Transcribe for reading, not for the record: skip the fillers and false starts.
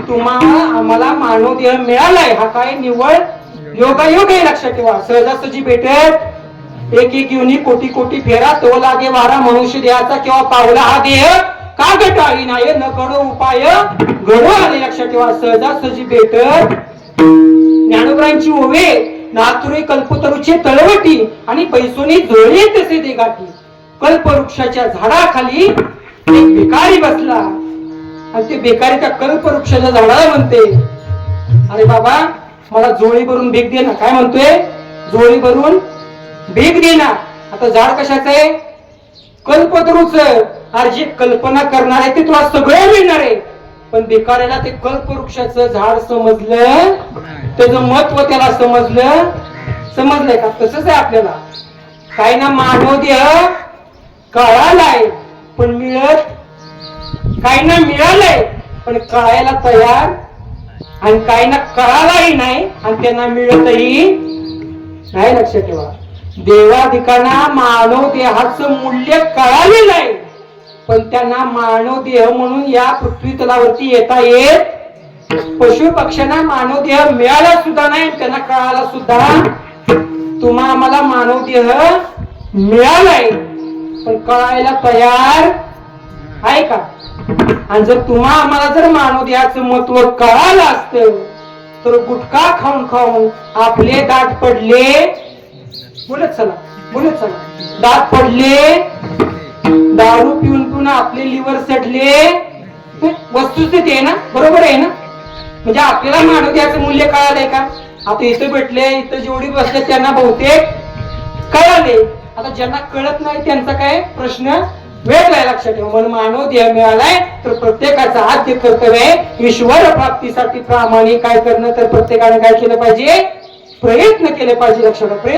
तुम्हाला आम्हाला मानव देह मिळालाय हा काय निव्वळ योगायोग आहे, लक्षात ठेवा. सहजासहजी भेटत एक एक युनी कोटी कोटी फेरा तो लागे वारा मनुष्य देहाचा किंवा पावला हा देह का गटाळी नाही न करो उपाय घडो आले, लक्षात ठेवा. सहजासहजी भेटत ज्ञानोबरांची ओवे नातुरे कल्पतरूचे तळवटी आणि बैसोनी जोळे तसे ते गाठी. कल्पवृक्षाच्या झाडाखाली एक भिकारी बसला आणि ते भिकारी त्या कल्पवृक्षाच्या झाडाला म्हणते, अरे बाबा मला जोळी भरून भीक दे ना. काय म्हणतोय? जोळी भरून भीक दे ना. आता झाड कशाचं आहे? कल्पतरूच. अरे जे कल्पना करणार आहे ते तुला सगळं मिळणार आहे. पण भिकाऱ्याला ते कल्पवृक्षाचं झाड समजलं, त्याचं महत्व त्याला समजलंय का? तसंच आहे आपल्याला. काय ना मानव देह कळालाय पण मिळत, काही ना मिळालंय पण कळायला तयार, आणि काही ना कळालाही नाही आणि त्यांना मिळतही नाही. लक्षात ठेवा. देवाधिकांना मानव देहाचं मूल्य कळालेलं आहे पण त्यांना मानव देह म्हणून या पृथ्वी तलावरती येता येत. पशु पक्ष्यांना मानव देह मिळाला सुद्धा नाही, त्यांना कळाला सुद्धा. तुम्हा आम्हाला मानव देह मिळालाय पण कळायला तयार आहे का? आणि जर तुम्हा आम्हाला जर मानव देहाचं महत्व कळालं असतं तर गुटखा खाऊन खाऊन आपले दात पडले, बोलत चला दात पडले, दारू पिऊन पिऊन आपले लिव्हर सटले. वस्तुस्थिती आहे ना, बरोबर आहे ना? म्हणजे आपल्याला मानव देहाचं मूल्य कळालंय का? आता इथं भेटले, इथं जेवढी बसले त्यांना बहुतेक कळाले. आता ज्यांना कळत नाही त्यांचा काय प्रश्न वेगळा आहे, लक्षात ठेवा. म्हणून मानव देह मिळालाय तर प्रत्येकाचं आद्य कर्तव्य आहे ईश्वर प्राप्तीसाठी प्रामाणिक काय करणं, तर प्रत्येकाने काय केलं पाहिजे? प्रयत्न केले पाहिजे. लक्षात ठेवा.